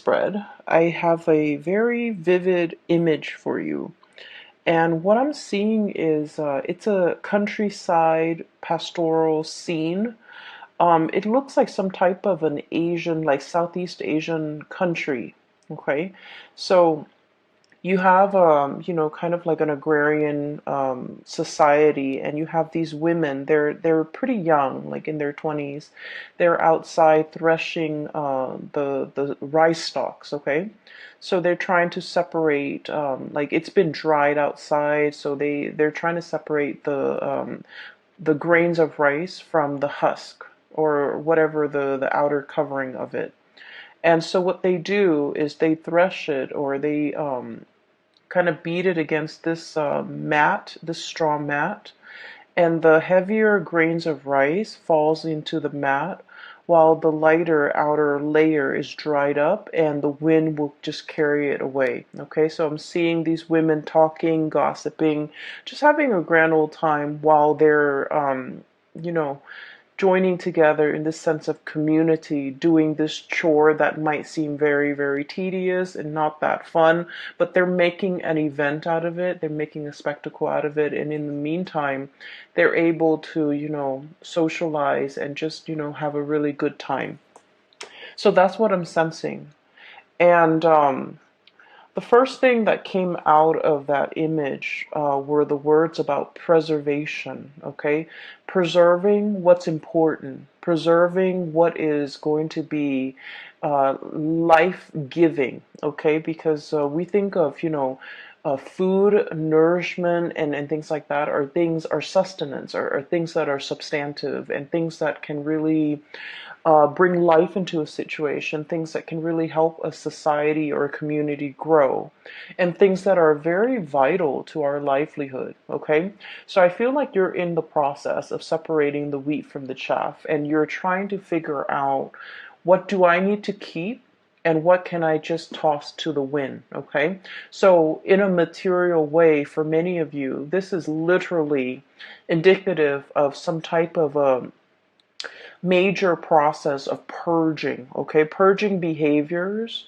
spread, I have a very vivid image for you. And what I'm seeing is it's a countryside pastoral scene. It looks like some type of an Asian, like Southeast Asian country. Okay. So you have kind of like an agrarian society, and you have these women. They're pretty young, like in their 20s. They're outside threshing the rice stalks. Okay, so they're trying to separate, like it's been dried outside, so they're trying to separate the grains of rice from the husk, or whatever the outer covering of it. And so what they do is they thresh it, or they kind of beat it against this mat, this straw mat, and the heavier grains of rice falls into the mat, while the lighter outer layer is dried up, and the wind will just carry it away. Okay, so I'm seeing these women talking, gossiping, just having a grand old time while they're you know joining together in this sense of community, doing this chore that might seem very, very tedious and not that fun, but they're making an event out of it, they're making a spectacle out of it, and in the meantime, they're able to, socialize and just, have a really good time. So that's what I'm sensing. And the first thing that came out of that image were the words about preservation, okay? Preserving what's important, preserving what is going to be life-giving, okay? Because we think of, food, nourishment, and things like that are sustenance, are things that are substantive, and things that can really bring life into a situation, things that can really help a society or a community grow, and things that are very vital to our livelihood. Okay, so I feel like you're in the process of separating the wheat from the chaff, and you're trying to figure out, what do I need to keep and what can I just toss to the wind? Okay, so in a material way, for many of you, this is literally indicative of some type of a major process of purging, okay? Purging behaviors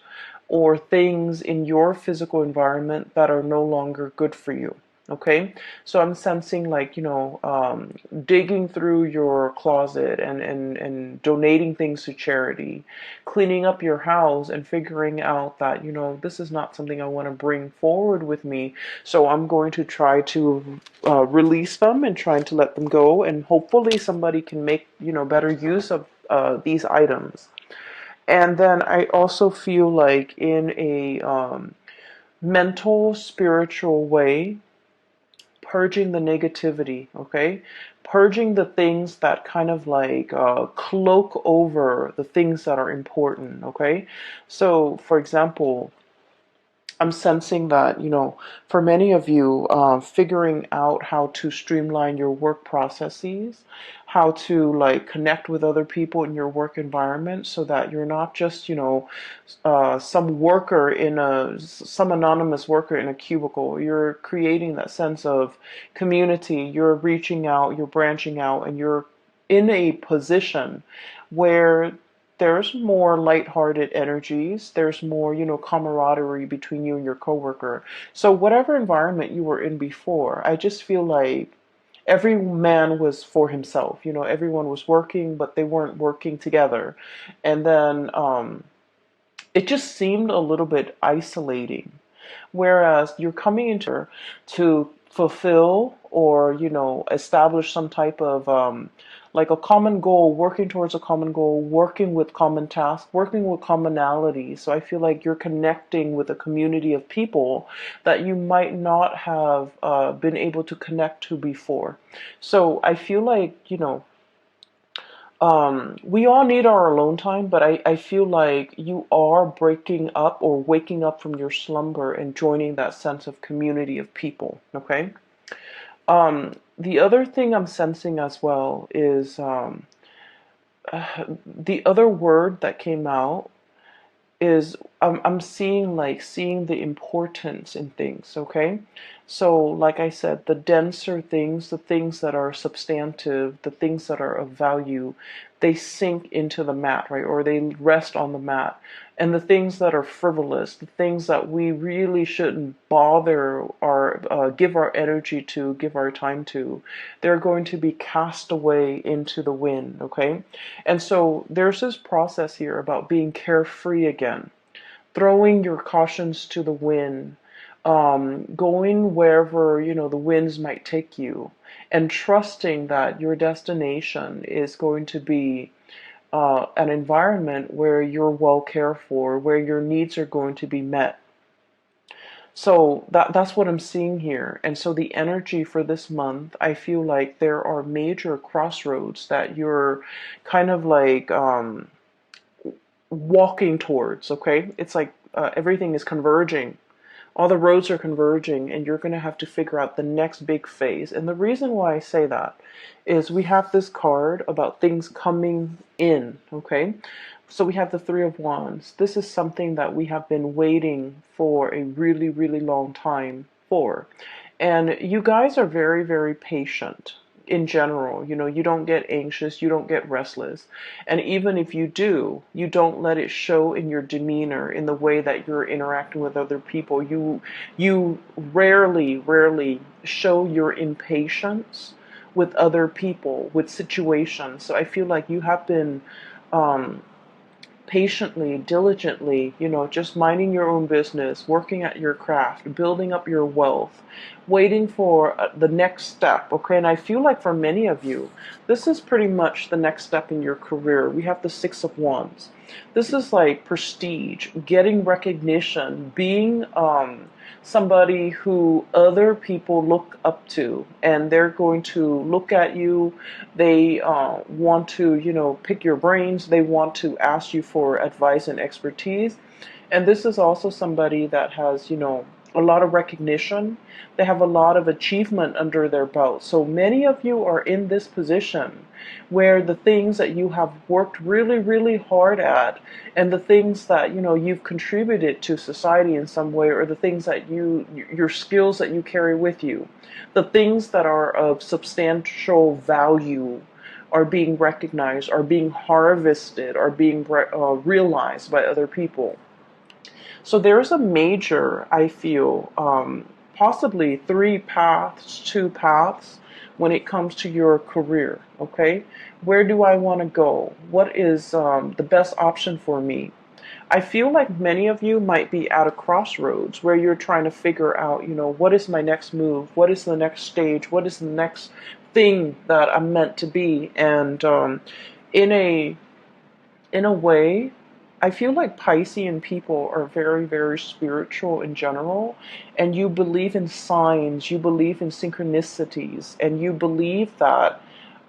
or things in your physical environment that are no longer good for you. Okay, so I'm sensing, like, digging through your closet and donating things to charity, cleaning up your house and figuring out that, this is not something I want to bring forward with me. So I'm going to try to release them and trying to let them go. And hopefully somebody can make, better use of these items. And then I also feel like in a mental, spiritual way, purging the negativity, okay? Purging the things that kind of like cloak over the things that are important, okay? So, for example, I'm sensing that, for many of you, figuring out how to streamline your work processes, how to like connect with other people in your work environment so that you're not just, some anonymous worker in a cubicle. You're creating that sense of community. You're reaching out, you're branching out, and you're in a position where there's more lighthearted energies. There's more, camaraderie between you and your coworker. So whatever environment you were in before, I just feel like every man was for himself. Everyone was working, but they weren't working together. And then it just seemed a little bit isolating. Whereas you're coming into to fulfill or, establish some type of like a common goal, working towards a common goal, working with common tasks, working with commonality. So I feel like you're connecting with a community of people that you might not have been able to connect to before. So I feel like, we all need our alone time, but I feel like you are breaking up or waking up from your slumber and joining that sense of community of people, okay? The other thing I'm sensing as well is the other word that came out is I'm seeing the importance in things, okay? So like I said, the denser things, the things that are substantive, the things that are of value, they sink into the mat, right? Or they rest on the mat. And the things that are frivolous, the things that we really shouldn't bother or give our energy to, give our time to, they're going to be cast away into the wind, okay? And so there's this process here about being carefree again, throwing your cautions to the wind, going wherever the winds might take you, and trusting that your destination is going to be an environment where you're well cared for, where your needs are going to be met. So that's what I'm seeing here. And so the energy for this month, I feel like there are major crossroads that you're kind of like walking towards, okay? It's like everything is converging. All the roads are converging, and you're going to have to figure out the next big phase. And the reason why I say that is we have this card about things coming in, okay? So we have the Three of Wands. This is something that we have been waiting for a really, really long time for. And you guys are very, very patient in general. You don't get anxious, you don't get restless. And even if you do, you don't let it show in your demeanor, in the way that you're interacting with other people. You rarely show your impatience with other people, with situations. So I feel like you have been patiently, diligently, just minding your own business, working at your craft, building up your wealth, waiting for the next step, okay? And I feel like for many of you, this is pretty much the next step in your career. We have the Six of Wands. This is like prestige, getting recognition, being somebody who other people look up to, and they're going to look at you. They want to, pick your brains. They want to ask you for advice and expertise. And this is also somebody that has, a lot of recognition. They have a lot of achievement under their belt. So many of you are in this position where the things that you have worked really, really hard at, and the things that, you've contributed to society in some way, or the things that your skills that you carry with you, the things that are of substantial value are being recognized, are being harvested, are being realized by other people. So there's a major, I feel, possibly three paths, two paths when it comes to your career, okay? Where do I want to go? What is the best option for me? I feel like many of you might be at a crossroads where you're trying to figure out, what is my next move? What is the next stage? What is the next thing that I'm meant to be? And in a way, I feel like Piscean people are very, very spiritual in general, and you believe in signs, you believe in synchronicities, and you believe that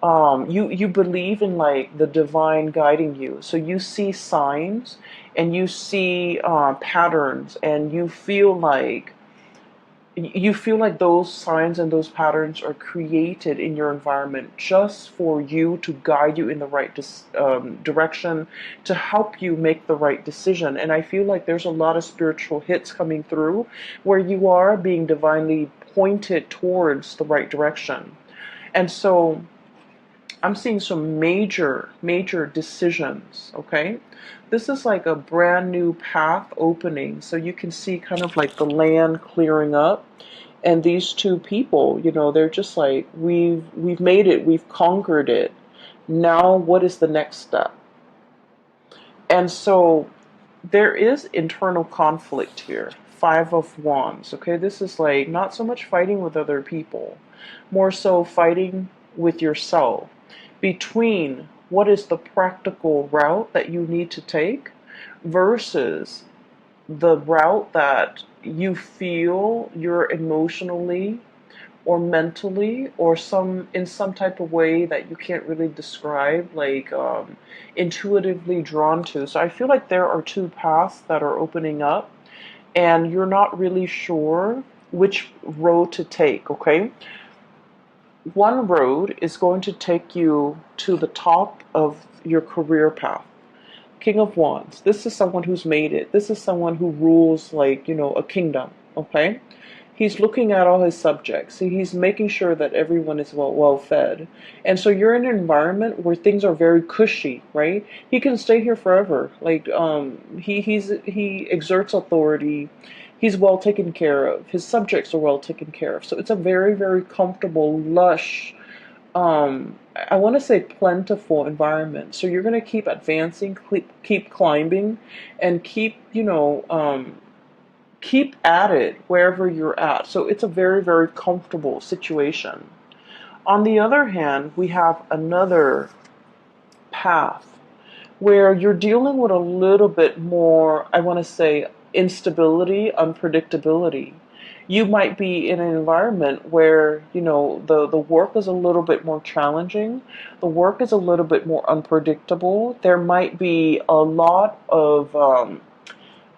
you believe in like the divine guiding you. So you see signs, and you see patterns, and you feel like those signs and those patterns are created in your environment just for you, to guide you in the right direction, to help you make the right decision. And I feel like there's a lot of spiritual hits coming through where you are being divinely pointed towards the right direction. And so I'm seeing some major, major decisions, okay? This is like a brand new path opening. So you can see kind of like the land clearing up. And these two people, they're just like, we've made it, we've conquered it. Now what is the next step? And so there is internal conflict here. Five of Wands, okay? This is like not so much fighting with other people, more so fighting with yourself, between what is the practical route that you need to take versus the route that you feel you're emotionally or mentally or in some type of way that you can't really describe, like intuitively drawn to. So I feel like there are two paths that are opening up, and you're not really sure which road to take, okay? One road is going to take you to the top of your career path. King of Wands. This is someone who's made it. This is someone who rules like, a kingdom, okay? He's looking at all his subjects. He's making sure that everyone is well fed. And so you're in an environment where things are very cushy, right? He can stay here forever. Like he exerts authority. He's well taken care of. His subjects are well taken care of. So it's a very, very comfortable, lush, I want to say plentiful environment. So you're going to keep advancing, keep climbing, and keep at it wherever you're at. So it's a very, very comfortable situation. On the other hand, we have another path where you're dealing with a little bit more, I want to say, instability, unpredictability. You might be in an environment where, the work is a little bit more challenging. The work is a little bit more unpredictable. There might be a lot of,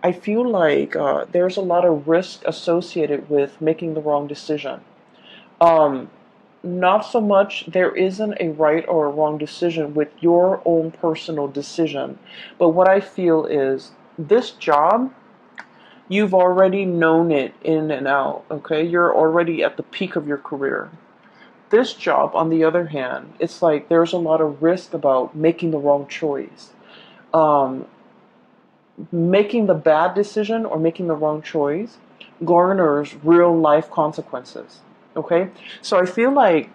I feel like there's a lot of risk associated with making the wrong decision. Um, Not so much, there isn't a right or a wrong decision with your own personal decision. But what I feel is this job, you've already known it in and out, okay? You're already at the peak of your career. This job, on the other hand, it's like there's a lot of risk about making the wrong choice. Um, Making the bad decision or making the wrong choice garners real life consequences, okay? So I feel like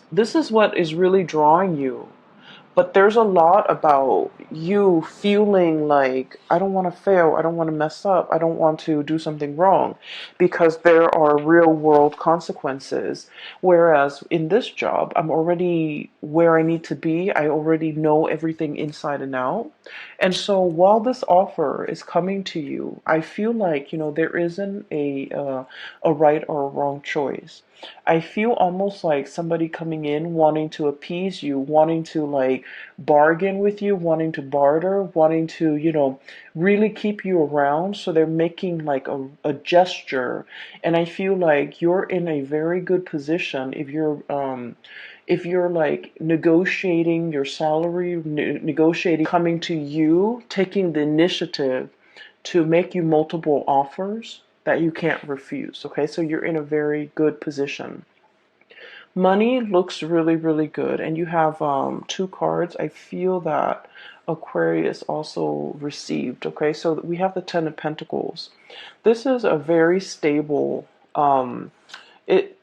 this is what is really drawing you. But there's a lot about you feeling like, I don't want to fail, I don't want to mess up, I don't want to do something wrong, because there are real world consequences. Whereas in this job, I'm already where I need to be, I already know everything inside and out. And so while this offer is coming to you, I feel like, there isn't a right or a wrong choice. I feel almost like somebody coming in wanting to appease you, wanting to like bargain with you, wanting to barter, wanting to, really keep you around. So they're making like a gesture. And I feel like you're in a very good position if you're like negotiating your salary, negotiating, coming to you, taking the initiative to make you multiple offers that you can't refuse. Okay, so you're in a very good position. Money looks really, really good, and you have two cards. I feel that Aquarius also received. Okay, so we have the Ten of Pentacles. This is a very stable.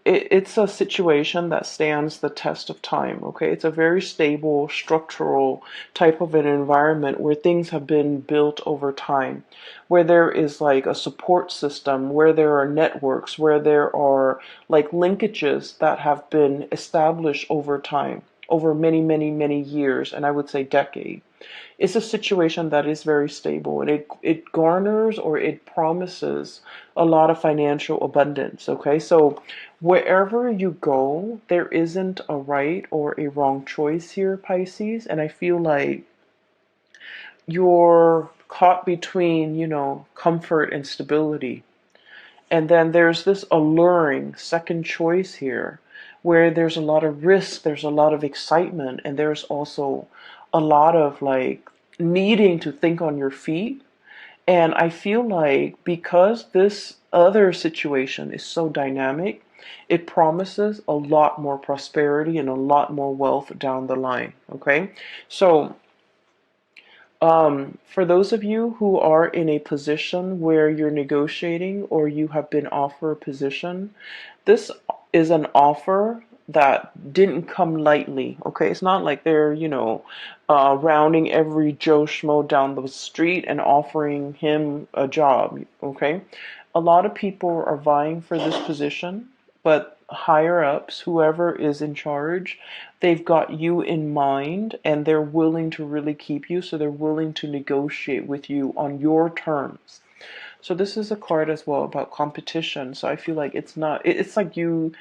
It's a situation that stands the test of time. Okay, it's a very stable, structural type of an environment where things have been built over time, where there is like a support system, where there are networks, where there are like linkages that have been established over time, over many, many, many years, and I would say decades. It's a situation that is very stable, and it garners or it promises a lot of financial abundance. Okay, so wherever you go, there isn't a right or a wrong choice here, Pisces, and I feel like you're caught between, comfort and stability. And then there's this alluring second choice here where there's a lot of risk, there's a lot of excitement, and there's also a lot of like needing to think on your feet. And I feel like because this other situation is so dynamic, it promises a lot more prosperity and a lot more wealth down the line. Okay, so for those of you who are in a position where you're negotiating or you have been offered a position, this is an offer that didn't come lightly. Okay, it's not like they're, rounding every Joe Schmo down the street and offering him a job. Okay, a lot of people are vying for this position, but higher ups, whoever is in charge, they've got you in mind and they're willing to really keep you, so they're willing to negotiate with you on your terms. So this is a card as well about competition. So I feel like it's like you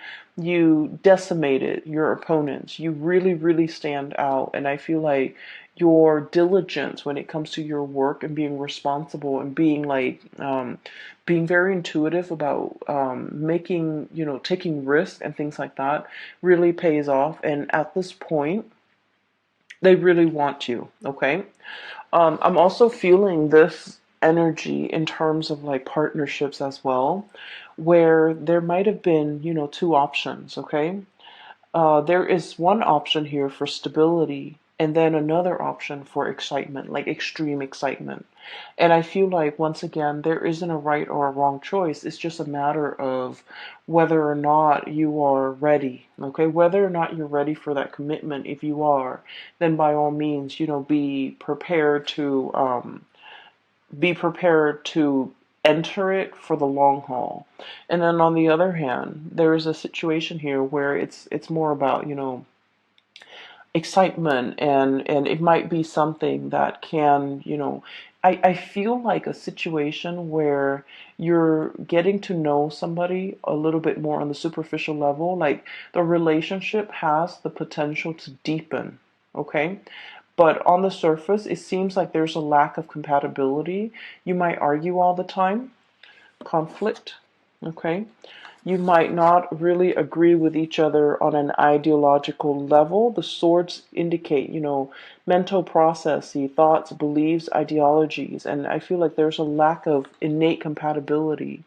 decimated your opponents. You really, really stand out. And I feel like your diligence when it comes to your work and being responsible and being like being very intuitive about making, taking risks and things like that really pays off. And at this point, they really want you. Okay. I'm also feeling this. energy in terms of like partnerships as well, where there might have been, two options, okay? There is one option here for stability, and then another option for excitement, like extreme excitement. And I feel like, once again, there isn't a right or a wrong choice. It's just a matter of whether or not you are ready, okay? Whether or not you're ready for that commitment. If you are, then by all means, be prepared to enter it for the long haul. And then on the other hand, there is a situation here where it's more about, excitement, and it might be something that can, I feel like a situation where you're getting to know somebody a little bit more on the superficial level, like the relationship has the potential to deepen, okay? But on the surface, it seems like there's a lack of compatibility. You might argue all the time, conflict, okay? You might not really agree with each other on an ideological level. The swords indicate, mental processes, thoughts, beliefs, ideologies, and I feel like there's a lack of innate compatibility.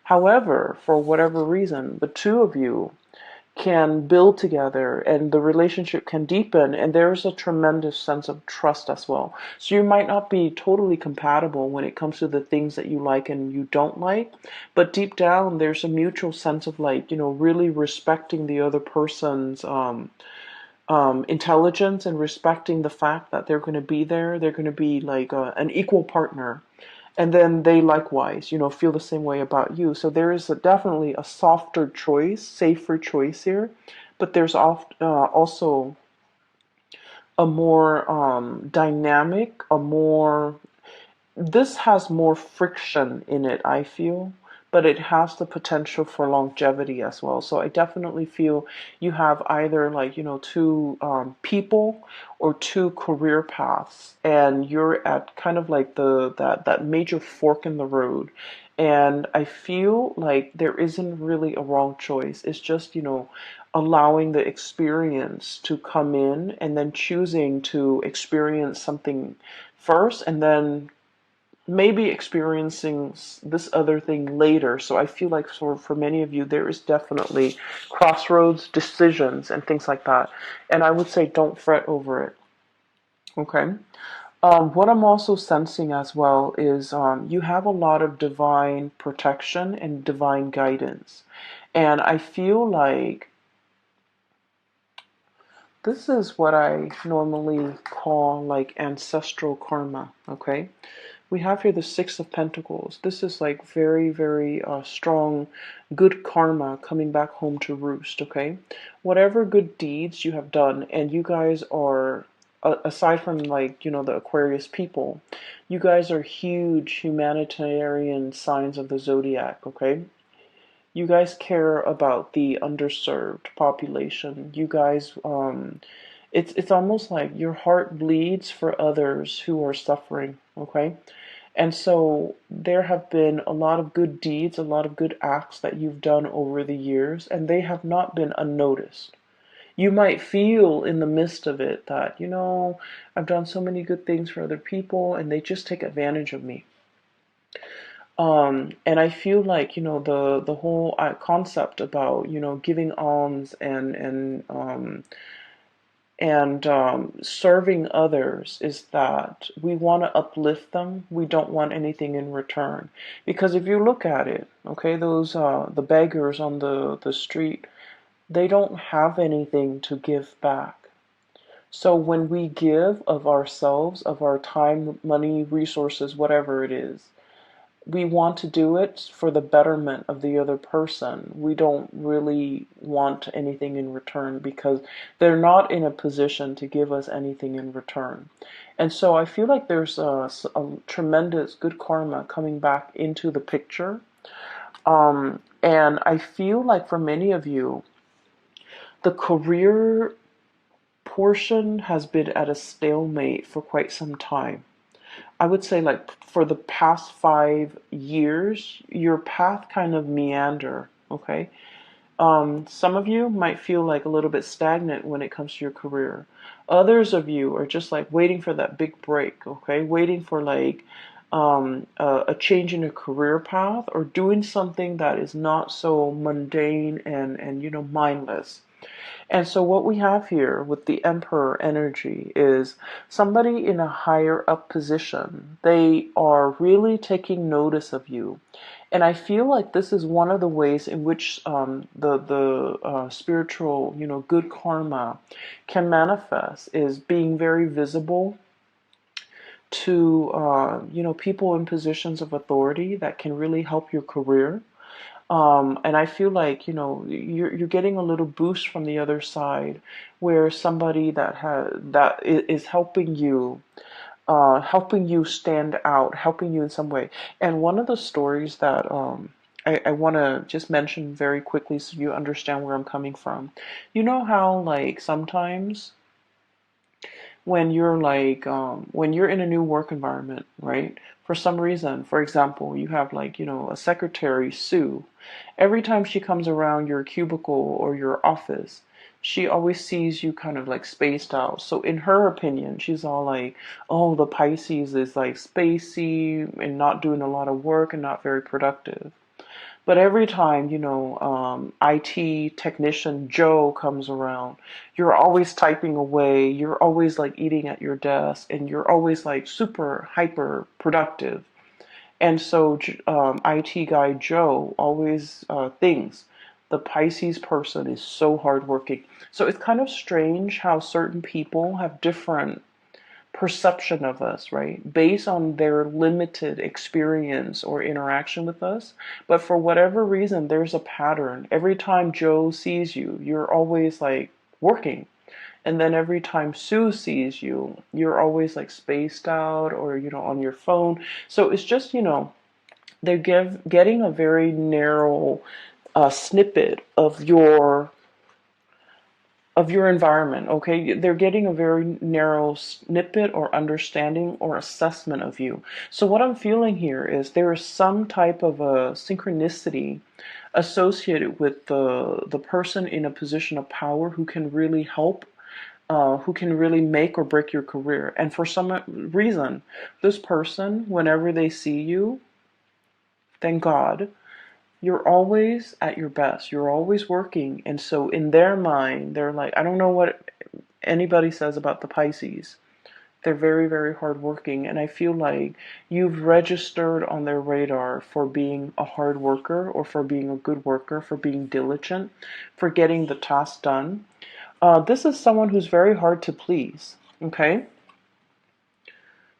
However, for whatever reason, the two of you can build together and the relationship can deepen, and there's a tremendous sense of trust as well. So you might not be totally compatible when it comes to the things that you like and you don't like, but deep down there's a mutual sense of, like, really respecting the other person's intelligence, and respecting the fact that they're going to be there. They're going to be like an equal partner, and then they likewise, feel the same way about you. So there is definitely a softer choice, safer choice here, but there's also a more dynamic, this has more friction in it, I feel, but it has the potential for longevity as well. So I definitely feel you have either, like, two people or two career paths, and you're at kind of like that major fork in the road. And I feel like there isn't really a wrong choice. It's just, allowing the experience to come in, and then choosing to experience something first, and then maybe experiencing this other thing later. So I feel like for many of you, there is definitely crossroads, decisions, and things like that. And I would say don't fret over it. Okay. What I'm also sensing as well is you have a lot of divine protection and divine guidance. And I feel like this is what I normally call like ancestral karma. Okay. We have here the Six of Pentacles. This is like very, very strong, good karma coming back home to roost, okay? Whatever good deeds you have done, and you guys are, aside from, like, the Aquarius people, you guys are huge humanitarian signs of the zodiac, okay? You guys care about the underserved population. You guys, it's almost like your heart bleeds for others who are suffering, okay? And so there have been a lot of good deeds, a lot of good acts that you've done over the years, and they have not been unnoticed. You might feel in the midst of it that, I've done so many good things for other people and they just take advantage of me. And I feel like, the whole concept about, giving alms and serving others is that we want to uplift them. We don't want anything in return. Because if you look at it, okay, those the beggars on the street, they don't have anything to give back. So when we give of ourselves, of our time, money, resources, whatever it is, we want to do it for the betterment of the other person. We don't really want anything in return because they're not in a position to give us anything in return. And so I feel like there's a tremendous good karma coming back into the picture. And I feel like for many of you, the career portion has been at a stalemate for quite some time. I would say, like, for the past 5 years, your path kind of meander, okay? Some of you might feel like a little bit stagnant when it comes to your career. Others of you are just like waiting for that big break, okay? Waiting for, like, a change in a career path, or doing something that is not so mundane and mindless. And so what we have here with the Emperor energy is somebody in a higher up position. They are really taking notice of you. And I feel like this is one of the ways in which the spiritual, good karma can manifest, is being very visible to, people in positions of authority that can really help your career. And I feel like, you're getting a little boost from the other side, where somebody that is helping you stand out, helping you in some way. And one of the stories that I want to just mention very quickly so you understand where I'm coming from. You know how, like, sometimes when you're in a new work environment, right? For some reason, for example, you have, like, a secretary, Sue. Every time she comes around your cubicle or your office, she always sees you kind of like spaced out. So in her opinion, she's all like, "Oh, the Pisces is like spacey and not doing a lot of work and not very productive." But every time, IT technician Joe comes around, you're always typing away, you're always like eating at your desk, and you're always like super hyper productive. And so IT guy Joe always thinks the Pisces person is so hardworking. So it's kind of strange how certain people have different perception of us, right? Based on their limited experience or interaction with us. But for whatever reason, there's a pattern. Every time Joe sees you, you're always like working. And then every time Sue sees you, you're always like spaced out or, on your phone. So it's just, they're getting a very narrow snippet of your environment, okay? They're getting a very narrow snippet or understanding or assessment of you. So what I'm feeling here is there is some type of a synchronicity associated with the person in a position of power who can really help, who can really make or break your career. And for some reason, this person, whenever they see you, thank God, you're always at your best. You're always working. And so in their mind, they're like, I don't know what anybody says about the Pisces. They're very, very hardworking. And I feel like you've registered on their radar for being a hard worker, or for being a good worker, for being diligent, for getting the task done. This is someone who's very hard to please. Okay?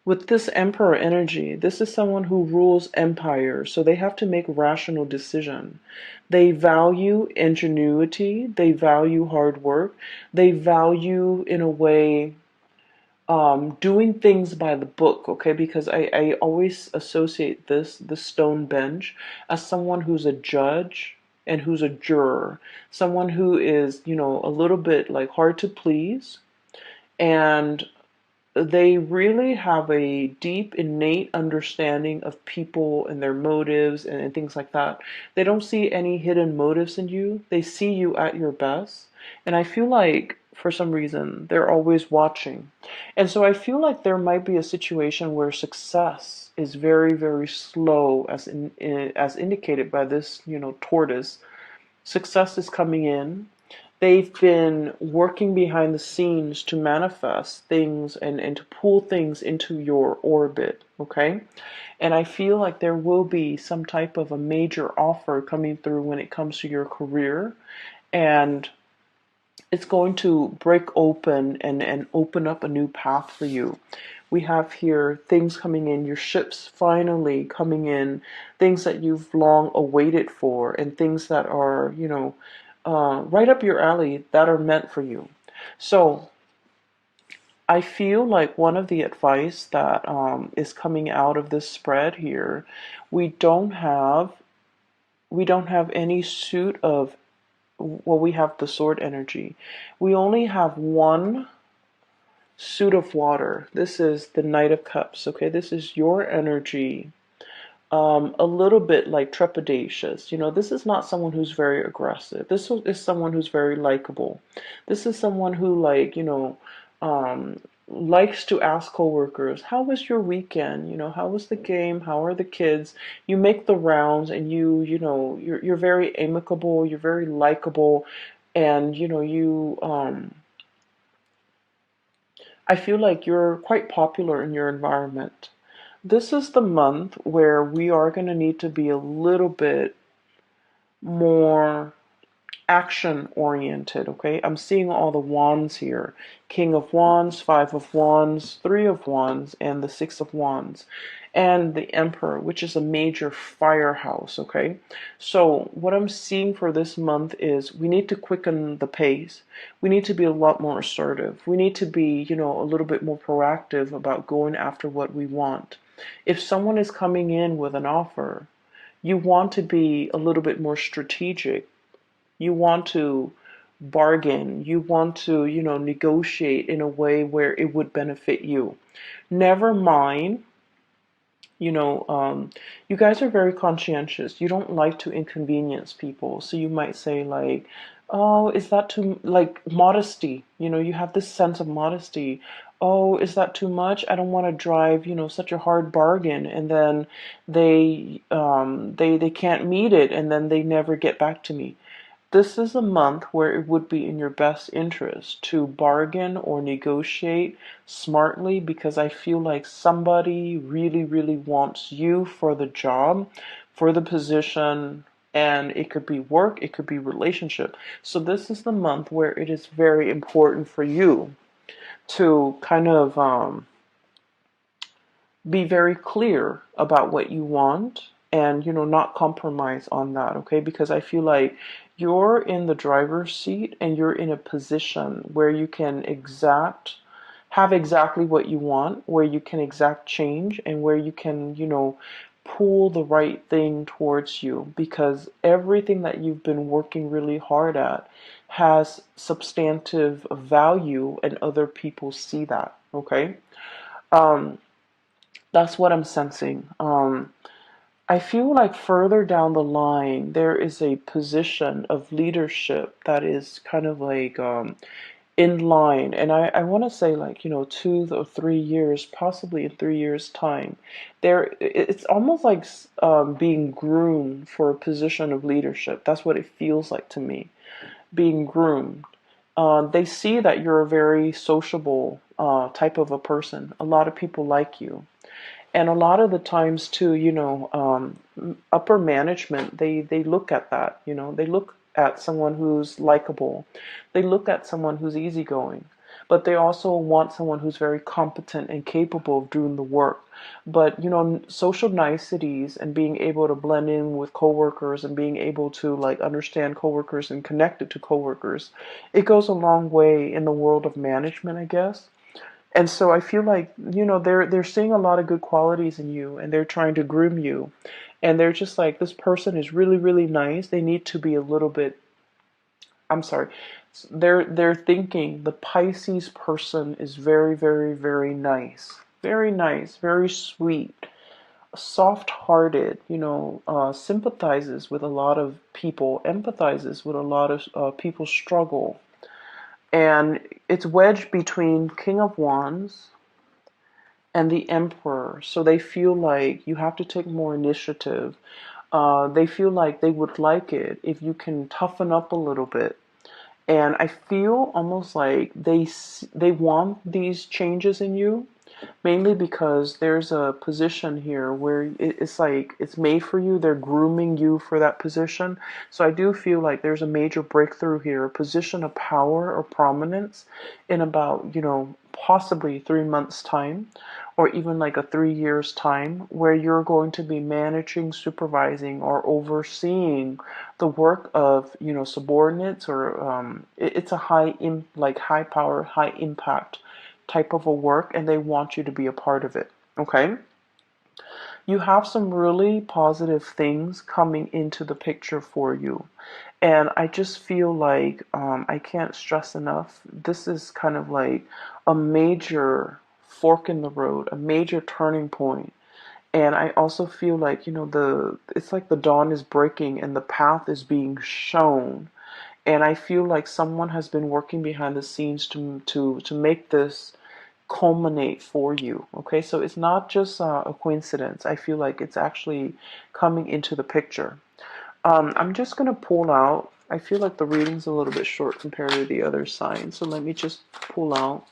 With this Emperor energy, this is someone who rules empires, so they have to make rational decision. They value ingenuity, they value hard work, they value, in a way, doing things by the book, okay? Because I always associate the stone bench, as someone who's a judge and who's a juror, someone who is, a little bit like hard to please, and they really have a deep, innate understanding of people and their motives and things like that. They don't see any hidden motives in you. They see you at your best. And I feel like, for some reason, they're always watching. And so I feel like there might be a situation where success is very, very slow, as indicated by this, tortoise. Success is coming in. They've been working behind the scenes to manifest things and to pull things into your orbit, okay? And I feel like there will be some type of a major offer coming through when it comes to your career. And it's going to break open and open up a new path for you. We have here things coming in, your ships finally coming in, things that you've long awaited for, and things that are, right up your alley, that are meant for you. So I feel like one of the advice that is coming out of this spread here, we don't have any suit of, well, we have the sword energy. We only have one suit of water. This is the Knight of Cups, okay? This is your energy. A little bit like trepidatious. This is not someone who's very aggressive. This is someone who's very likable. This is someone who, like, likes to ask coworkers, "How was your weekend? How was the game? How are the kids?" You make the rounds, and you're very amicable, you're very likable, and I feel like you're quite popular in your environment. This is the month where we are going to need to be a little bit more action oriented, okay? I'm seeing all the wands here. King of Wands, Five of Wands, Three of Wands, and the Six of Wands. And the Emperor, which is a major firehouse, okay? So what I'm seeing for this month is we need to quicken the pace. We need to be a lot more assertive. We need to be, a little bit more proactive about going after what we want. If someone is coming in with an offer, you want to be a little bit more strategic. You want to bargain. You want to, negotiate in a way where it would benefit you. Never mind, you know, um, you guys are very conscientious. You don't like to inconvenience people. So you might say, like, "Oh, is that too, like, modesty? You have this sense of modesty. Oh, is that too much? I don't want to drive, such a hard bargain." And then they can't meet it, and then they never get back to me. This is a month where it would be in your best interest to bargain or negotiate smartly, because I feel like somebody really, really wants you for the job, for the position, and it could be work, it could be relationship. So this is the month where it is very important for you to kind of be very clear about what you want, and not compromise on that, okay? Because I feel like you're in the driver's seat, and you're in a position where you can have exactly what you want, where you can exact change, and where you can pull the right thing towards you, because everything that you've been working really hard at has substantive value, and other people see that, okay? um that's what I'm sensing. I feel like further down the line, there is a position of leadership that is kind of like in line. And I want to say, like, 2 or 3 years, possibly in 3 years' time, it's almost like being groomed for a position of leadership. That's what it feels like to me, being groomed. They see that you're a very sociable type of a person. A lot of people like you. And a lot of the times too, upper management, they look at that. They look at someone who's likable. They look at someone who's easygoing. But they also want someone who's very competent and capable of doing the work. But social niceties and being able to blend in with coworkers, and being able to, like, understand coworkers and connect it to coworkers, it goes a long way in the world of management, I guess. And so I feel like, they're seeing a lot of good qualities in you, and they're trying to groom you. And they're just like, this person is really, really nice. They need to be a little bit, I'm sorry. They're thinking the Pisces person is very, very, very nice. Very nice, very sweet, soft-hearted, sympathizes with a lot of people, empathizes with a lot of people's struggle. And it's wedged between King of Wands and the Emperor. So they feel like you have to take more initiative. They feel like they would like it if you can toughen up a little bit. And I feel almost like they want these changes in you, mainly because there's a position here where it's like it's made for you. They're grooming you for that position. So I do feel like there's a major breakthrough here, a position of power or prominence in about, possibly 3 months' time, or even like a 3 years' time, where you're going to be managing, supervising, or overseeing the work of, subordinates, or it's a like high power, high impact type of a work, and they want you to be a part of it. Okay? You have some really positive things coming into the picture for you. And I just feel like I can't stress enough. This is kind of like a major fork in the road, a major turning point. And I also feel like, it's like the dawn is breaking and the path is being shown. And I feel like someone has been working behind the scenes to make this culminate for you. Okay, so it's not just a coincidence. I feel like it's actually coming into the picture. I'm just going to pull out. I feel like the reading's a little bit short compared to the other signs, so let me just pull out.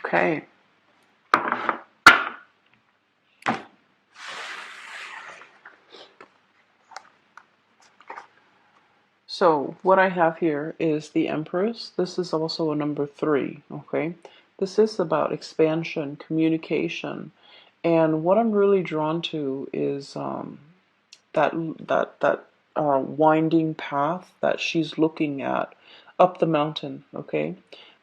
Okay. So what I have here is the Empress. This is also a number 3, okay? This is about expansion, communication, and what I'm really drawn to is that winding path that she's looking at up the mountain, okay?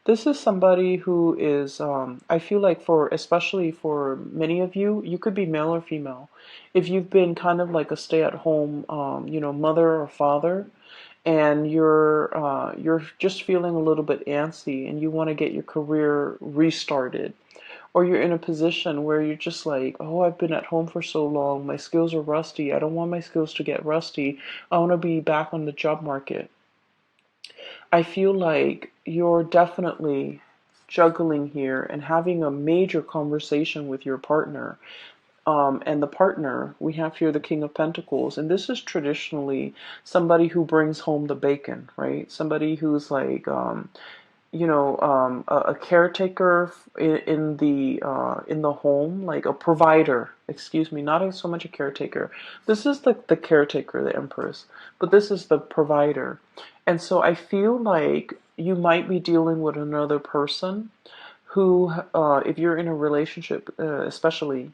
This is somebody who is, I feel like especially for many of you, you could be male or female. If you've been kind of like a stay-at-home, mother or father, and you're just feeling a little bit antsy and you want to get your career restarted, or you're in a position where you're just like, oh, I've been at home for so long, my skills are rusty, I don't want my skills to get rusty, I want to be back on the job market. I feel like you're definitely juggling here and having a major conversation with your partner. And the partner, we have here the King of Pentacles, and this is traditionally somebody who brings home the bacon, right? Somebody who's like, a caretaker in the home, like a provider. Excuse me, not so much a caretaker. This is the caretaker, the Empress, but this is the provider. And so I feel like you might be dealing with another person who, if you're in a relationship, especially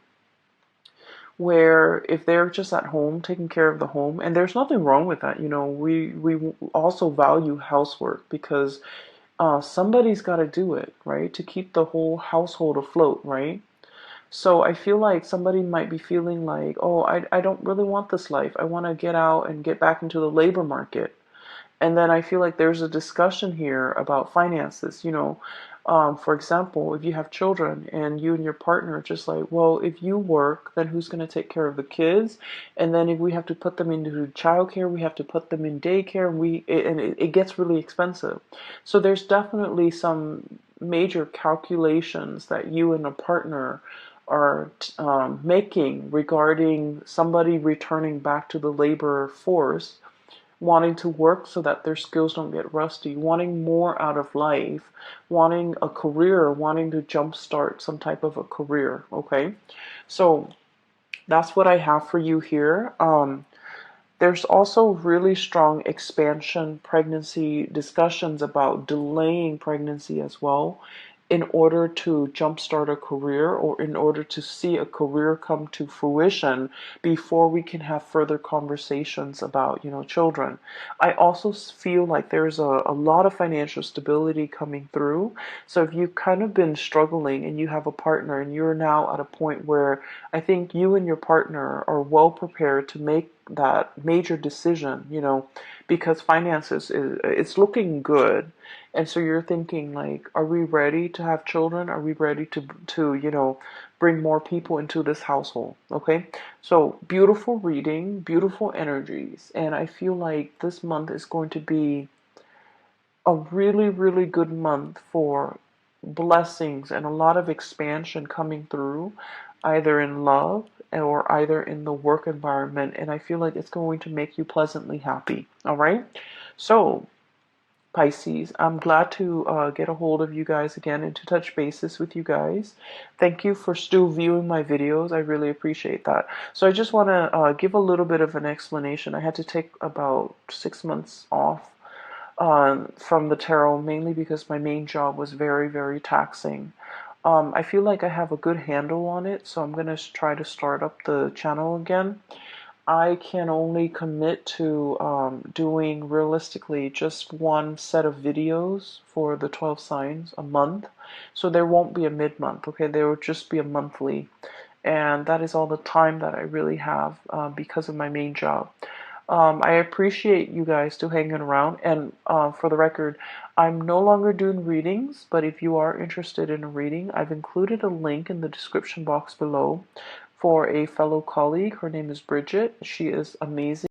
where if they're just at home taking care of the home, and there's nothing wrong with that, we also value housework because somebody's got to do it, right, to keep the whole household afloat, right? So I feel like somebody might be feeling like, oh, I don't really want this life, I want to get out and get back into the labor market. And then I feel like there's a discussion here about finances. For example, if you have children and you and your partner are just like, well, if you work, then who's going to take care of the kids? And then if we have to put them into childcare, we have to put them in daycare, and it gets really expensive. So there's definitely some major calculations that you and a partner are making regarding somebody returning back to the labor force, wanting to work so that their skills don't get rusty, wanting more out of life, wanting a career, wanting to jumpstart some type of a career, okay? So that's what I have for you here. There's also really strong expansion pregnancy discussions about delaying pregnancy as well in order to jumpstart a career or in order to see a career come to fruition before we can have further conversations about, children. I also feel like there's a lot of financial stability coming through. So if you've kind of been struggling and you have a partner and you're now at a point where I think you and your partner are well prepared to make that major decision, because finances it's looking good. And so you're thinking like, are we ready to have children? Are we ready to bring more people into this household? Okay. So beautiful reading, beautiful energies. And I feel like this month is going to be a really, really good month for blessings and a lot of expansion coming through, either in love or either in the work environment. And I feel like it's going to make you pleasantly happy. All right. So, Pisces, I'm glad to get a hold of you guys again and to touch bases with you guys. Thank you for still viewing my videos. I really appreciate that. So I just want to give a little bit of an explanation. I had to take about 6 months off from the tarot, mainly because my main job was very, very taxing. I feel like I have a good handle on it, so I'm going to try to start up the channel again. I can only commit to doing realistically just one set of videos for the 12 signs a month. So there won't be a mid-month, okay? There will just be a monthly. And that is all the time that I really have because of my main job. I appreciate you guys to hanging around. And for the record, I'm no longer doing readings, but if you are interested in a reading, I've included a link in the description box below for a fellow colleague. Her name is Bridget. She is amazing.